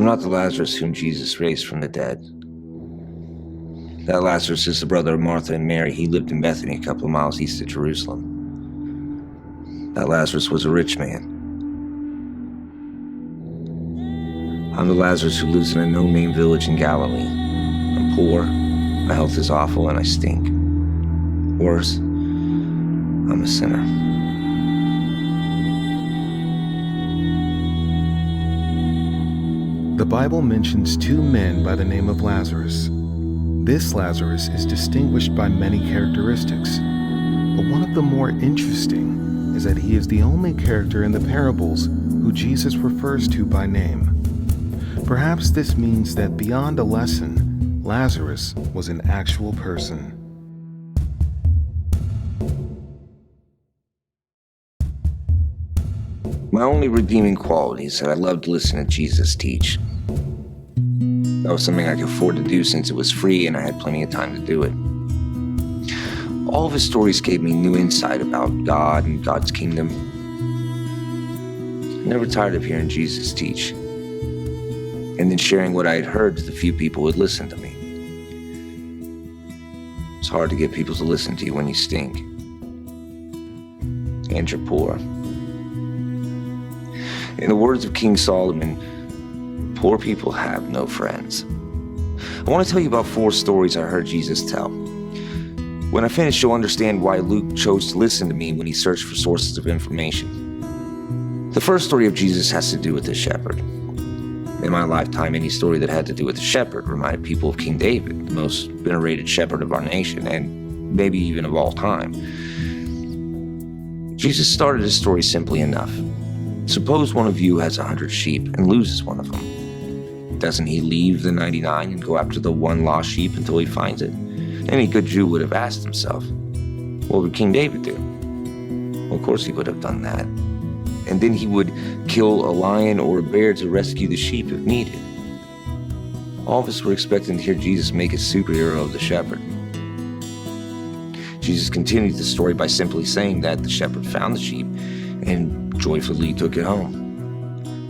I'm not the Lazarus whom Jesus raised from the dead. That Lazarus is the brother of Martha and Mary. He lived in Bethany, a couple of miles east of Jerusalem. That Lazarus was a rich man. I'm the Lazarus who lives in a no-name village in Galilee. I'm poor, my health is awful, and I stink. Worse, I'm a sinner. The Bible mentions two men by the name of Lazarus. This Lazarus is distinguished by many characteristics, but one of the more interesting is that he is the only character in the parables who Jesus refers to by name. Perhaps this means that beyond a lesson, Lazarus was an actual person. My only redeeming quality is that I love to listen to Jesus teach. That was something I could afford to do since it was free and I had plenty of time to do it. All of his stories gave me new insight about God and God's kingdom. I never tired of hearing Jesus teach, and then sharing what I had heard to the few people who would listen to me. It's hard to get people to listen to you when you stink. And you're poor. In the words of King Solomon, poor people have no friends. I want to tell you about 4 stories I heard Jesus tell. When I finish, you'll understand why Luke chose to listen to me when he searched for sources of information. The first story of Jesus has to do with the shepherd. In my lifetime, any story that had to do with the shepherd reminded people of King David, the most venerated shepherd of our nation, and maybe even of all time. Jesus started his story simply enough. Suppose one of you has 100 sheep and loses one of them. Doesn't he leave the 99 and go after the one lost sheep until he finds it? Any good Jew would have asked himself, what would King David do? Well, of course he would have done that. And then he would kill a lion or a bear to rescue the sheep if needed. All of us were expecting to hear Jesus make a superhero of the shepherd. Jesus continued the story by simply saying that the shepherd found the sheep and joyfully took it home.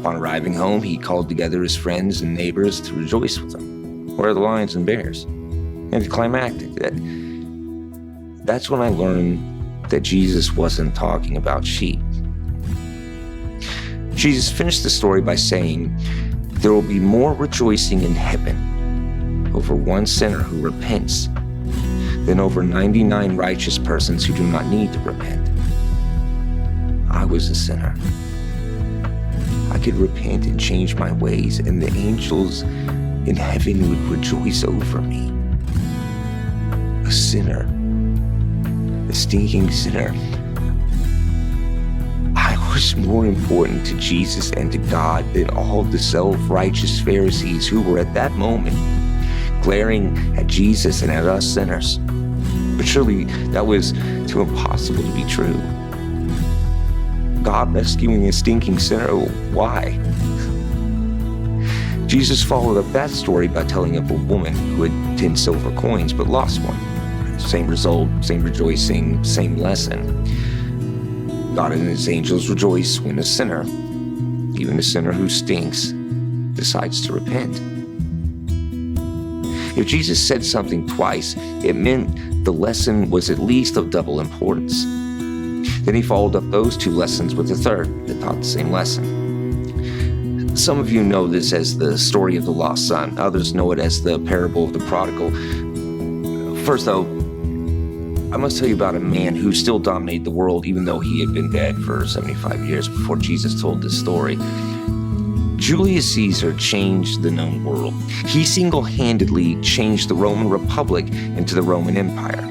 Upon arriving home, he called together his friends and neighbors to rejoice with him. Where are the lions and bears? And climactic, that's when I learned that Jesus wasn't talking about sheep. Jesus finished the story by saying, there will be more rejoicing in heaven over one sinner who repents than over 99 righteous persons who do not need to repent. I was a sinner. I could repent and change my ways, and the angels in heaven would rejoice over me. A sinner, a stinking sinner. I was more important to Jesus and to God than all the self-righteous Pharisees who were at that moment glaring at Jesus and at us sinners. But surely that was too impossible to be true. God rescuing a stinking sinner, why? Jesus followed up that story by telling of a woman who had 10 silver coins but lost one. Same result, same rejoicing, same lesson. God and his angels rejoice when a sinner, even a sinner who stinks, decides to repent. If Jesus said something twice, it meant the lesson was at least of double importance. Then he followed up those 2 lessons with a third that taught the same lesson. Some of you know this as the story of the lost son. Others know it as the parable of the prodigal. First, though, I must tell you about a man who still dominated the world even though he had been dead for 75 years before Jesus told this story. Julius Caesar changed the known world. He single-handedly changed the Roman Republic into the Roman Empire.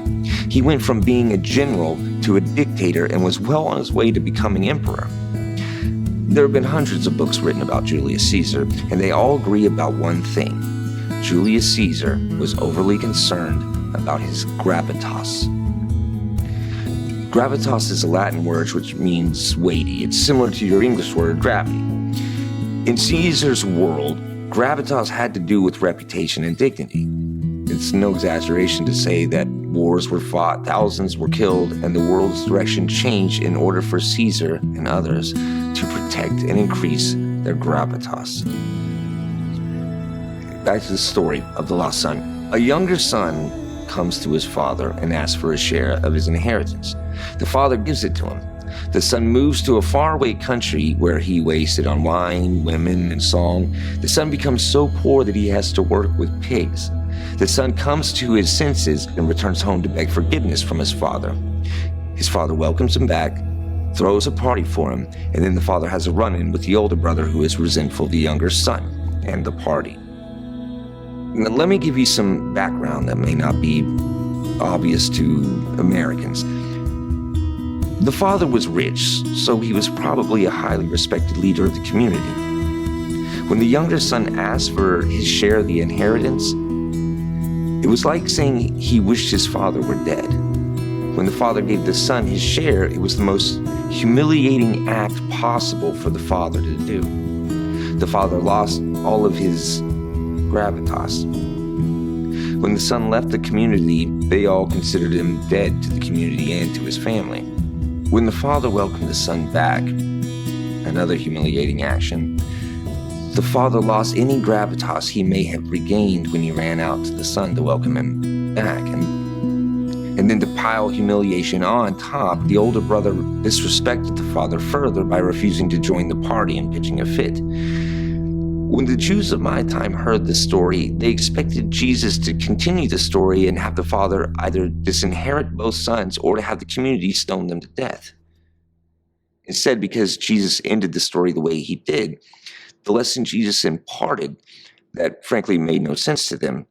He went from being a general to a dictator and was well on his way to becoming emperor. There have been hundreds of books written about Julius Caesar, and they all agree about one thing. Julius Caesar was overly concerned about his gravitas. Gravitas is a Latin word which means weighty. It's similar to your English word gravity. In Caesar's world, gravitas had to do with reputation and dignity. It's no exaggeration to say that wars were fought, thousands were killed, and the world's direction changed in order for Caesar and others to protect and increase their gravitas. back to the story of the lost son. A younger son comes to his father and asks for a share of his inheritance. The father gives it to him. The son moves to a faraway country where he wasted on wine, women, and song. The son becomes so poor that he has to work with pigs. The son comes to his senses and returns home to beg forgiveness from his father. His father welcomes him back, throws a party for him, and then the father has a run-in with the older brother who is resentful of the younger son and the party. Now, let me give you some background that may not be obvious to Americans. The father was rich, so he was probably a highly respected leader of the community. When the younger son asked for his share of the inheritance, it was like saying he wished his father were dead. When the father gave the son his share, it was the most humiliating act possible for the father to do. The father lost all of his gravitas. When the son left the community, they all considered him dead to the community and to his family. When the father welcomed the son back, another humiliating action, the father lost any gravitas he may have regained when he ran out to the son to welcome him back. And then to pile humiliation on top, the older brother disrespected the father further by refusing to join the party and pitching a fit. When the Jews of my time heard this story, they expected Jesus to continue the story and have the father either disinherit both sons or to have the community stone them to death. Instead, because Jesus ended the story the way he did, the lesson Jesus imparted that frankly made no sense to them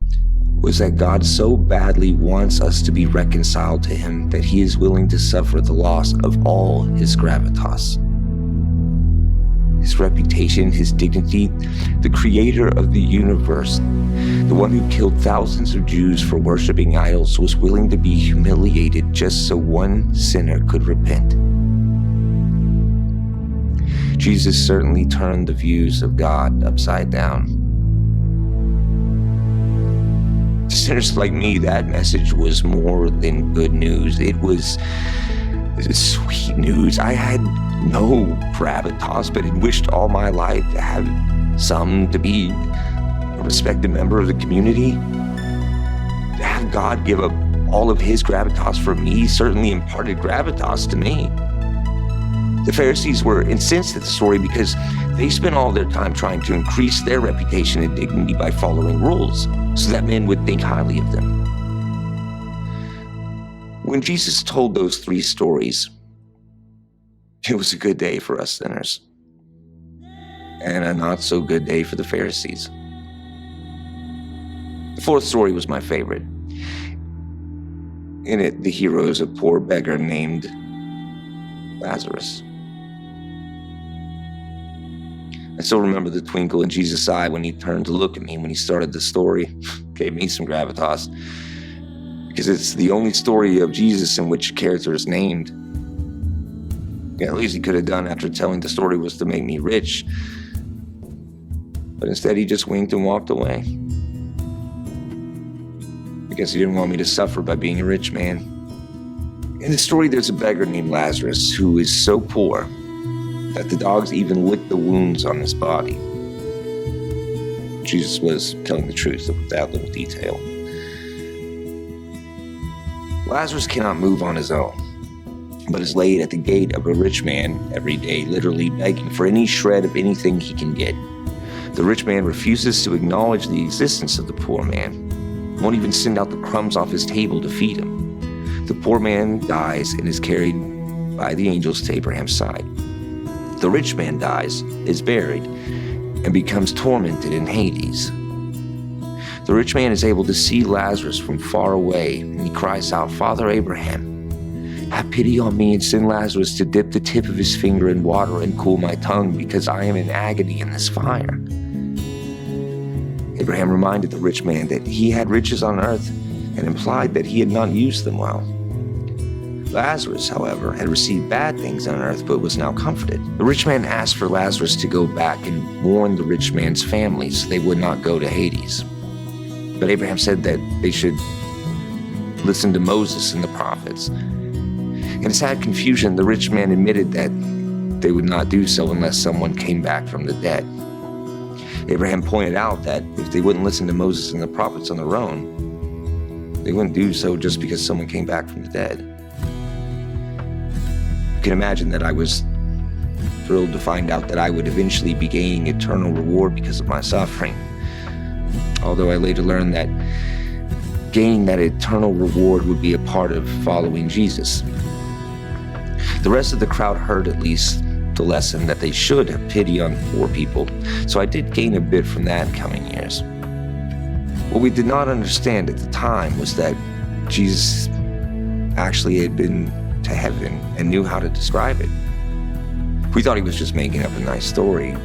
was that God so badly wants us to be reconciled to him that he is willing to suffer the loss of all his gravitas. His reputation, his dignity, the creator of the universe, the one who killed thousands of Jews for worshiping idols, was willing to be humiliated just so one sinner could repent. Jesus certainly turned the views of God upside down. To sinners like me, that message was more than good news. It was sweet news. I had no gravitas, but had wished all my life to have some, to be a respected member of the community. To have God give up all of his gravitas for me certainly imparted gravitas to me. The Pharisees were incensed at the story because they spent all their time trying to increase their reputation and dignity by following rules so that men would think highly of them. When Jesus told those three stories, it was a good day for us sinners and a not so good day for the Pharisees. The fourth story was my favorite. In it, the hero is a poor beggar named Lazarus. I still remember the twinkle in Jesus' eye when he turned to look at me when he started the story. Gave me some gravitas. Because it's the only story of Jesus in which a character is named. Yeah, at least he could have done after telling the story was to make me rich. But instead he just winked and walked away. I guess he didn't want me to suffer by being a rich man. In the story, there's a beggar named Lazarus who is so poor that the dogs even lick the wounds on his body. Jesus was telling the truth with that little detail. Lazarus cannot move on his own, but is laid at the gate of a rich man every day, literally begging for any shred of anything he can get. The rich man refuses to acknowledge the existence of the poor man, won't even send out the crumbs off his table to feed him. The poor man dies and is carried by the angels to Abraham's side. The rich man dies, is buried, and becomes tormented in Hades. The rich man is able to see Lazarus from far away, and he cries out, "Father Abraham, have pity on me and send Lazarus to dip the tip of his finger in water and cool my tongue, because I am in agony in this fire." Abraham reminded the rich man that he had riches on earth and implied that he had not used them well. Lazarus, however, had received bad things on earth but was now comforted. The rich man asked for Lazarus to go back and warn the rich man's family so they would not go to Hades. But Abraham said that they should listen to Moses and the prophets. In sad confusion, the rich man admitted that they would not do so unless someone came back from the dead. Abraham pointed out that if they wouldn't listen to Moses and the prophets on their own, they wouldn't do so just because someone came back from the dead. You can imagine that I was thrilled to find out that I would eventually be gaining eternal reward because of my suffering. Although I later learned that gaining that eternal reward would be a part of following Jesus. The rest of the crowd heard at least the lesson that they should have pity on poor people, so I did gain a bit from that in coming years. What we did not understand at the time was that Jesus actually had been to heaven and knew how to describe it. We thought he was just making up a nice story.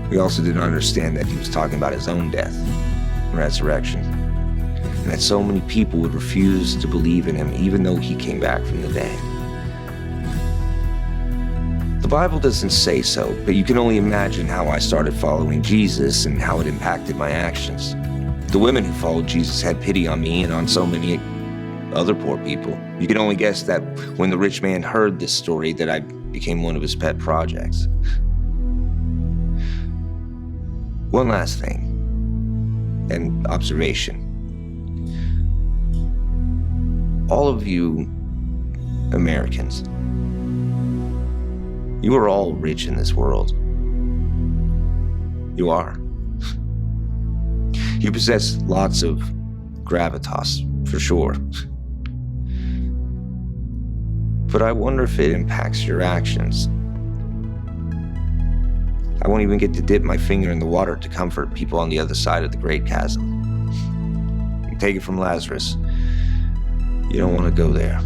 We also didn't understand that he was talking about his own death and resurrection, and that so many people would refuse to believe in him even though he came back from the dead. The Bible doesn't say so, but you can only imagine how I started following Jesus and how it impacted my actions. The women who followed Jesus had pity on me and on so many other poor people. You can only guess that when the rich man heard this story that I became one of his pet projects. One last thing, an observation. All of you Americans, you are all rich in this world. You are. You possess lots of gravitas, for sure. But I wonder if it impacts your actions. I won't even get to dip my finger in the water to comfort people on the other side of the great chasm. And take it from Lazarus, you don't want to go there.